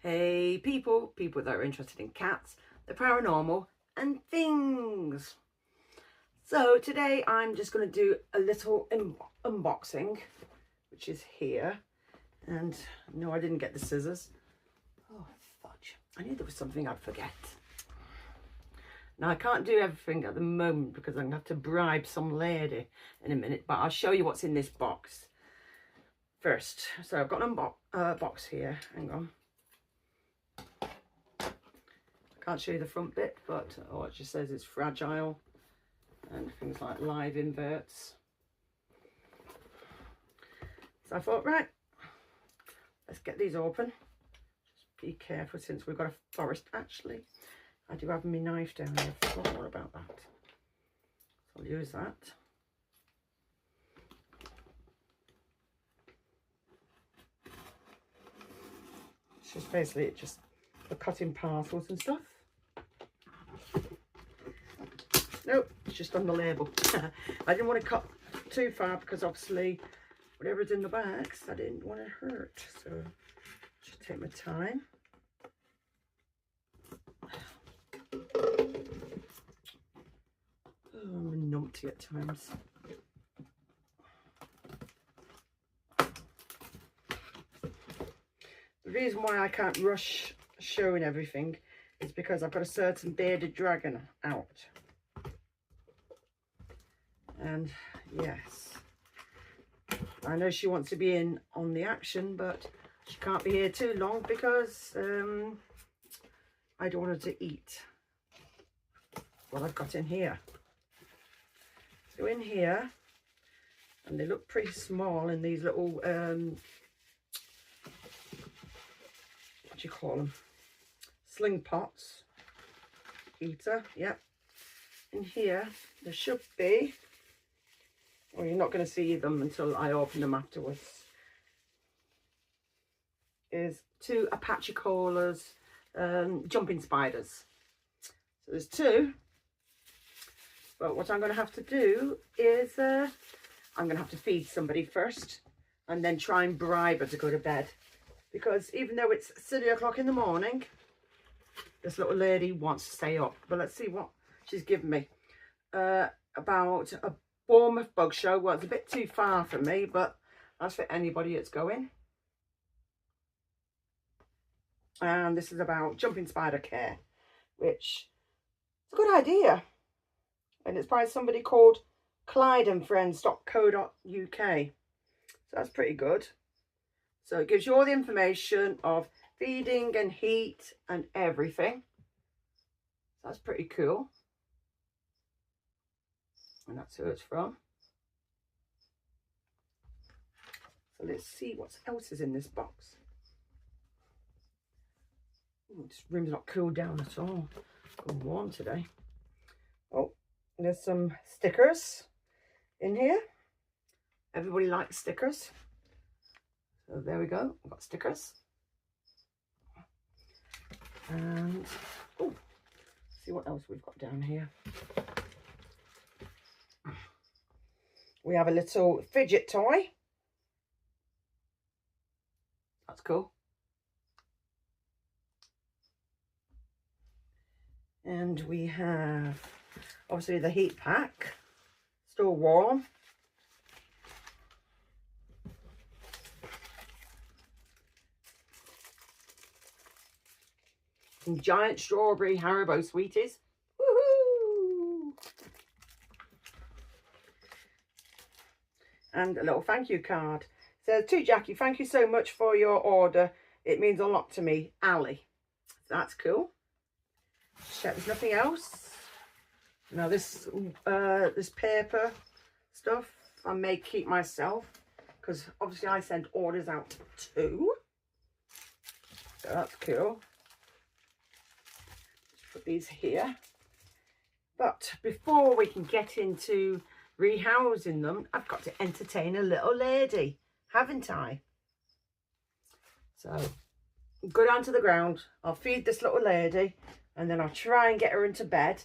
Hey people that are interested in cats, the paranormal and things. So today I'm just going to do a little unboxing, which is here. And no, I didn't get the scissors. Oh fudge, I knew there was something I'd forget. Now I can't do everything at the moment because I'm going to have to bribe some lady in a minute, but I'll show you what's in this box first. So I've got an box here, hang on. Can't show you the front bit, but it just says it's fragile and things like live inverts. So I thought, right, let's get these open. Just be careful since we've got a forest. Actually, I do have my knife down there. I forgot all about that. So I'll use that. It's just basically just for cutting parcels and stuff. Nope, it's just on the label. I didn't want to cut too far because obviously whatever's in the bags I didn't want to hurt, so just take my time. Oh, I'm numpty at times. The reason why I can't rush showing everything is because I've got a certain bearded dragon out. And yes, I know she wants to be in on the action, but she can't be here too long because I don't want her to eat what I've got in here. So in here, and they look pretty small in these little, what do you call them? Sling pots. Eater, yep. In here, there should be, well, you're not going to see them until I open them afterwards, is 2 Apalachicolas jumping spiders. So there's 2, but what I'm going to have to do is I'm going to have to feed somebody first and then try and bribe her to go to bed, because even though it's 3 o'clock in the morning, this little lady wants to stay up. But let's see what she's given me. About a Bournemouth bug show. Well, it's a bit too far for me, but that's for anybody that's going. And this is about jumping spider care, which is a good idea. And it's by somebody called clydeandfriends.co.uk. So that's pretty good. So it gives you all the information of feeding and heat and everything. So that's pretty cool. And that's who it's from. So let's see what else is in this box. Ooh, this room's not cooled down at all. It's warm today. Oh, there's some stickers in here. Everybody likes stickers. So there we go. We've got stickers. And oh, see what else we've got down here. We have a little fidget toy. That's cool. And we have obviously the heat pack, still warm. Some giant strawberry Haribo sweeties. Woohoo! And a little thank you card. It says, to Jackie, thank you so much for your order. It means a lot to me, Ali. That's cool. Check there's nothing else. Now this this paper stuff I may keep myself, because obviously I send orders out too. So that's cool. Put these here. But before we can get into rehousing them, I've got to entertain a little lady, haven't I? So go down to the ground, I'll feed this little lady, and then I'll try and get her into bed,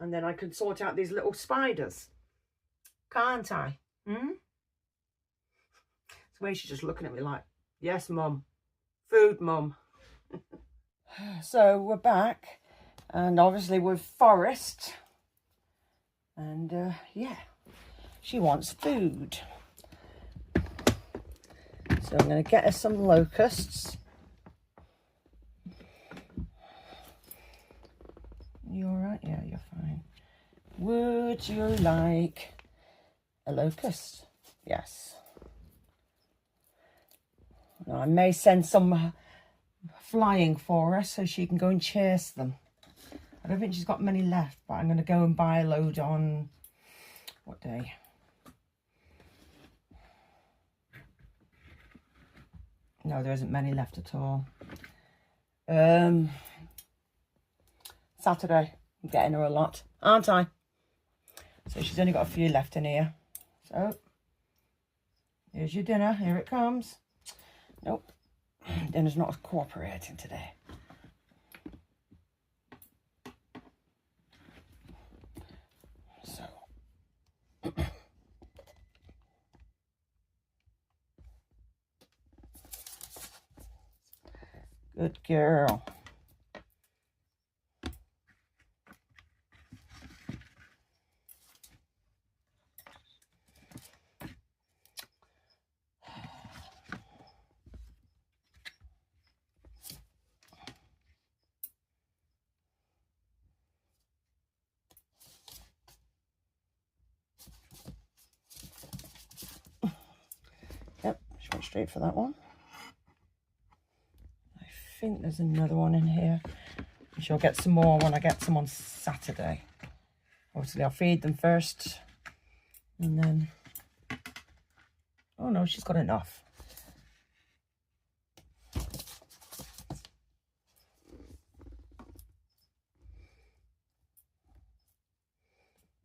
and then I can sort out these little spiders, can't I? It's the way she's just looking at me like, yes mum, Food mum. So we're back, and obviously with Forest, and yeah, she wants food. So I'm going to get her some locusts. You all right? Yeah, you're fine. Would you like a locust? Yes. Now, I may send some flying for her so she can go and chase them. I don't think she's got many left, but I'm going to go and buy a load on, what day? No, there isn't many left at all. Saturday. I'm getting her a lot, aren't I? So she's only got a few left in here. So, here's your dinner. Here it comes. Nope. Dinner's not cooperating today. So. Good girl. Yep, she went straight for that one. I think there's another one in here. She'll get some more when I get some on Saturday. Obviously, I'll feed them first. And then... Oh no, she's got enough.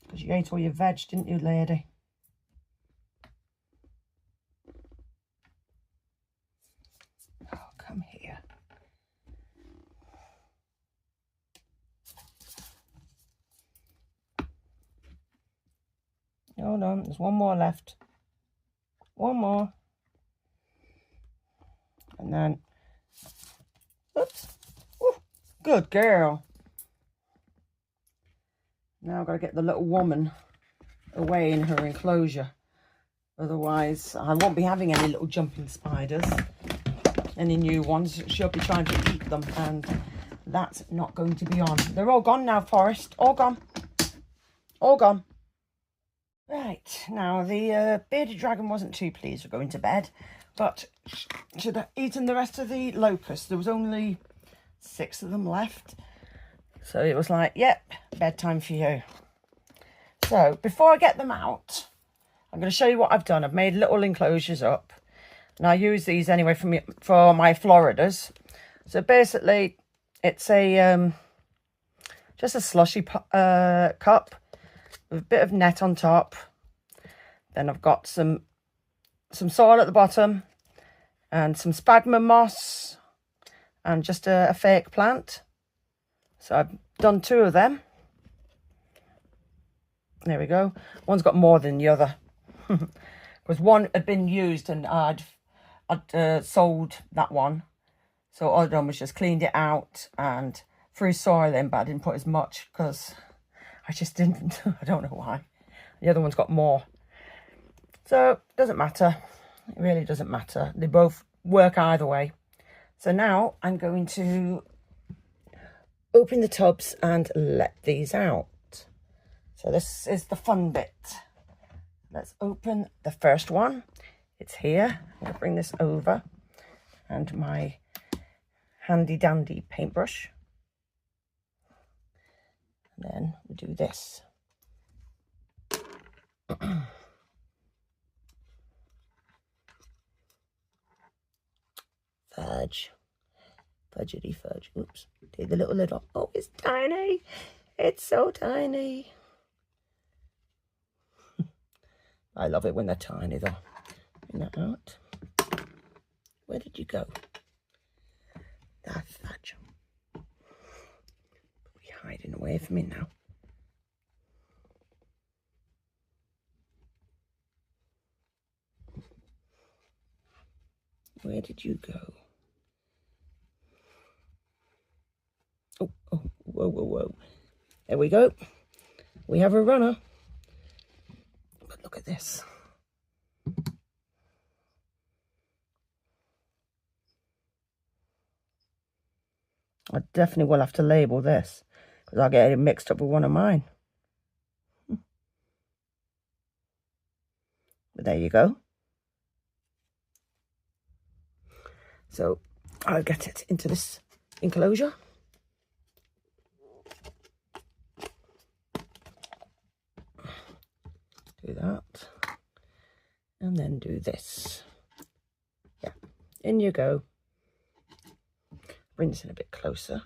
Because you ate all your veg, didn't you, lady? Oh, come here. Oh no, there's one more left. One more. And then... Oops. Ooh, good girl. Now I've got to get the little woman away in her enclosure. Otherwise, I won't be having any little jumping spiders. Any new ones. She'll be trying to eat them, and that's not going to be on. They're all gone now, Forest. All gone. All gone. Right, now the bearded dragon wasn't too pleased with going to bed, but she'd eaten the rest of the locusts. There was only 6 of them left. So it was like, yep, bedtime for you. So before I get them out, I'm going to show you what I've done. I've made little enclosures up. And I use these anyway for my Floridas. So basically, it's a just a slushy cup with a bit of net on top. Then I've got some soil at the bottom and some sphagnum moss and just a fake plant. So I've done 2 of them. There we go. One's got more than the other. Because one had been used and I'd sold that one. So all I'd done was just cleaned it out and threw soil in, but I didn't put as much because I just didn't. I don't know why. The other one's got more. So it doesn't matter. It really doesn't matter. They both work either way. So now I'm going to open the tubs and let these out. So this is the fun bit. Let's open the first one. It's here. I'm going to bring this over. And my handy dandy paintbrush. And then we do this. Fudge. Fudgety fudge. Oops. Take the little lid off. Oh, it's tiny. It's so tiny. I love it when they're tiny though. Bring that out. Where did you go? That fudge. You're hiding away from me now. Where did you go? whoa, whoa, whoa. There we go. We have a runner. But look at this. I definitely will have to label this because I'll get it mixed up with one of mine. But there you go. So I'll get it into this enclosure. Do that. And then do this. Yeah, in you go. Bring this in a bit closer.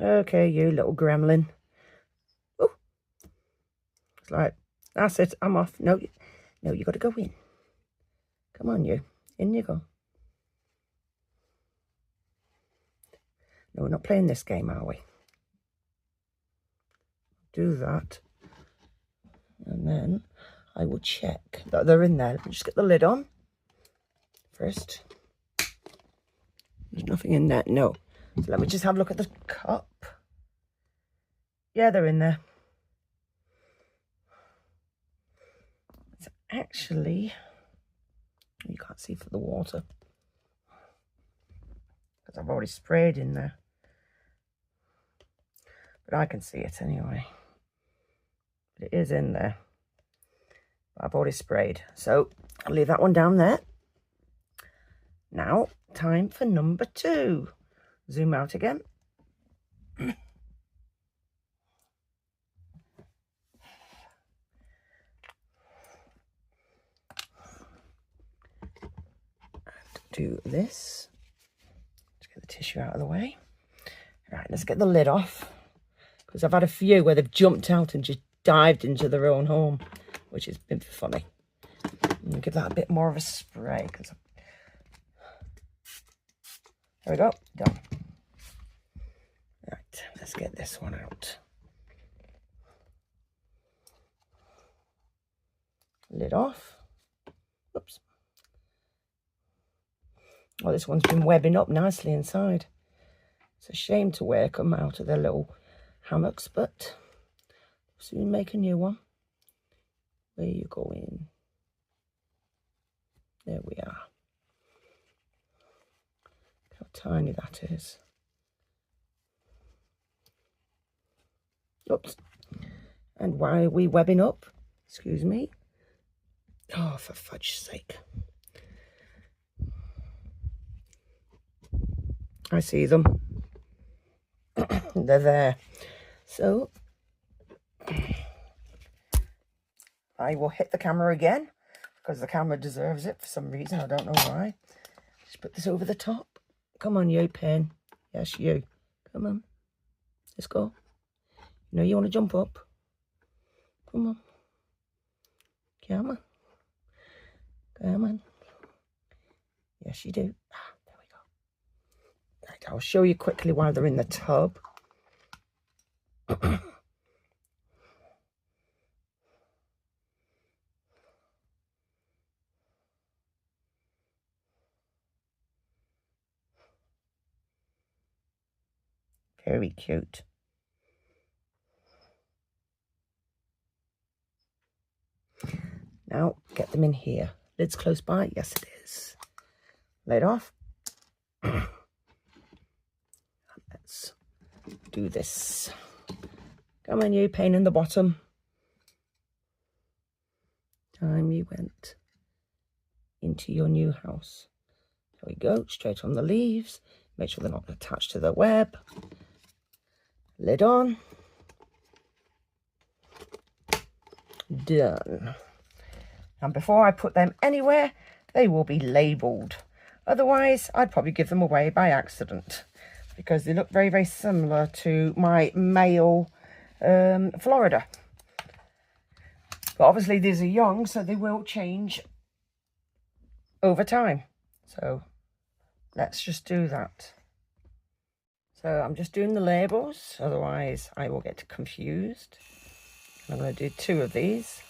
Okay, you little gremlin. Oh, it's like, that's it, I'm off. No, no, you got to go in. Come on, you. In you go. No, we're not playing this game, are we? Do that. And then I will check that they're in there. Let me just get the lid on first. There's nothing in there. No. So let me just have a look at the cup. Yeah, they're in there. It's actually, you can't see for the water because I've already sprayed in there. But I can see it anyway. It is in there. I've already sprayed. So I'll leave that one down there. Now, time for number 2. Zoom out again. And do this. Let's get the tissue out of the way. Right, let's get the lid off. Because I've had a few where they've jumped out and just dived into their own home, which has been funny. And give that a bit more of a spray. There we go, done. Right, let's get this one out. Lid off. Oops. Oh, this one's been webbing up nicely inside. It's a shame to work them out of their little hammocks, but soon make a new one. Where you going? There we are. How tiny that is. Oops. And why are we webbing up? Excuse me. Oh, for fudge's sake. I see them. They're there. So I will hit the camera again because the camera deserves it for some reason. I don't know why. Just put this over the top. Come on, you pen. Yes, you. Come on. Let's go. You know you want to jump up. Come on. Come on. Come on. Yes, you do. Ah, there we go. Right, I'll show you quickly while they're in the tub. Very cute. Now, get them in here. Lid's close by. Yes, it is. Lid off. Let's do this. Come on, you, pain in the bottom. Time you went into your new house. There we go, straight on the leaves. Make sure they're not attached to the web. Lid on. Done. And before I put them anywhere, they will be labelled. Otherwise, I'd probably give them away by accident because they look very, very similar to my male Florida. But obviously these are young, so they will change over time. So let's just do that. So I'm just doing the labels, otherwise I will get confused. I'm going to do 2 of these.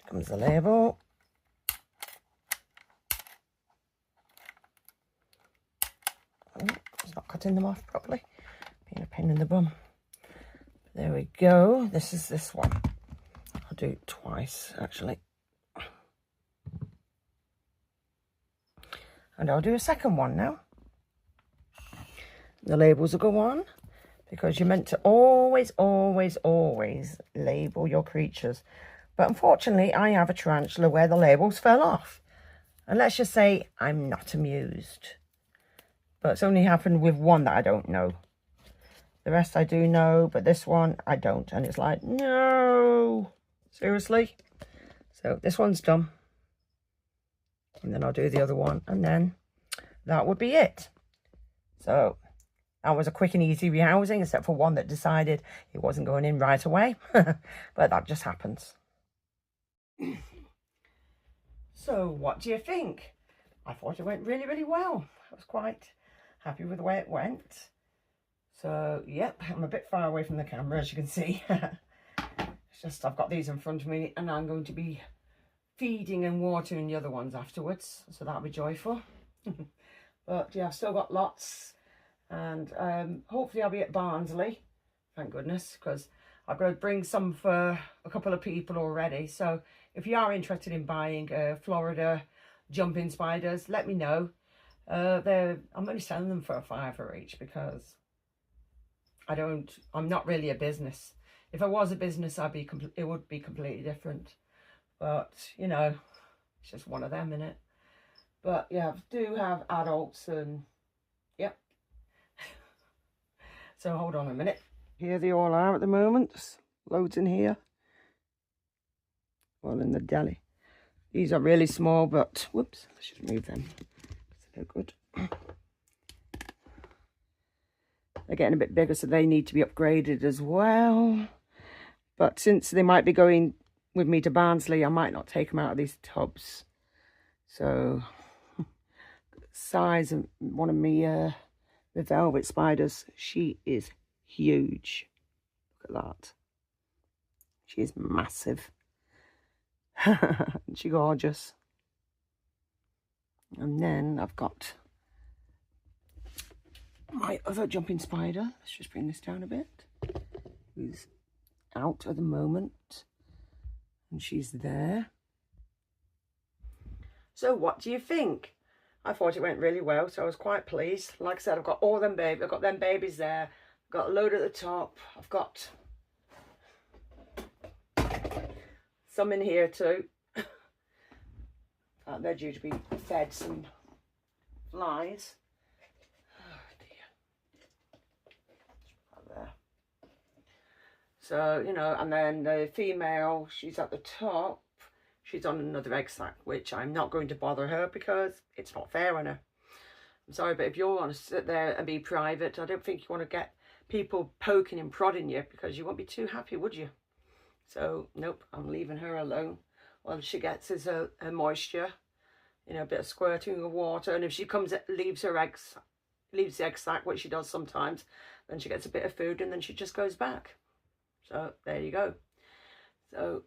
Comes the label. Oh, it's not cutting them off properly. Being a pain in the bum. There we go. This is this one. I'll do it twice, actually. And I'll do a second one now. The labels will go on, because you're meant to always, always, always label your creatures. But unfortunately, I have a tarantula where the labels fell off. And let's just say I'm not amused. But it's only happened with one that I don't know. The rest I do know, but this one I don't. And it's like, no, seriously? So this one's done. And then I'll do the other one. And then that would be it. So that was a quick and easy rehousing, except for one that decided it wasn't going in right away. But that just happens. So what do you think? I thought it went really, really well. I was quite happy with the way it went. So, yep, I'm a bit far away from the camera, as you can see. It's just I've got these in front of me, and I'm going to be feeding and watering the other ones afterwards. So that'll be joyful. But, yeah, I've still got lots. And hopefully I'll be at Barnsley. Thank goodness, because I've got to bring some for a couple of people already. So if you are interested in buying Florida jumping spiders, let me know. I'm only selling them for $5 each, because I'm not really a business. If I was a business, it would be completely different. But, you know, it's just one of them, innit? But yeah, I do have adults, and yep. So hold on a minute. Here they all are at the moment. There's loads in here. Well, in the deli. These are really small, but whoops, I should move them. They're good. They're getting a bit bigger, so they need to be upgraded as well. But since they might be going with me to Barnsley, I might not take them out of these tubs. So, size of one of me, the velvet spiders, she is huge. Look at that. She is massive. She's gorgeous. And then I've got my other jumping spider. Let's just bring this down a bit. Who's out at the moment. And she's there. So what do you think? I thought it went really well, so I was quite pleased. Like I said, I've got all them babies. I've got them babies there. I've got a load at the top. I've got some in here too. They're due to be fed some flies. There. So, you know, and then the female, she's at the top. She's on another egg sac, which I'm not going to bother her because it's not fair on her. I'm sorry, but if you want to sit there and be private, I don't think you want to get people poking and prodding you, because you won't be too happy, would you? So, nope, I'm leaving her alone. All she gets is a moisture, you know, a bit of squirting of water. And if she comes, leaves the egg sac, which she does sometimes, then she gets a bit of food, and then she just goes back. So there you go. So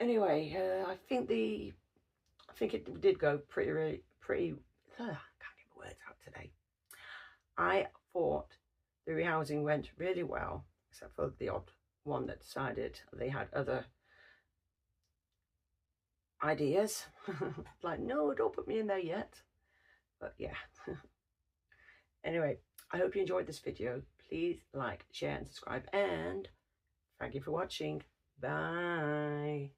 anyway, I think it did go pretty. I can't get my words out today. I thought the rehousing went really well, except for the odd one that decided they had other ideas. Like, no, don't put me in there yet. But yeah. Anyway, I hope you enjoyed this video. Please like, share and subscribe, and thank you for watching. Bye.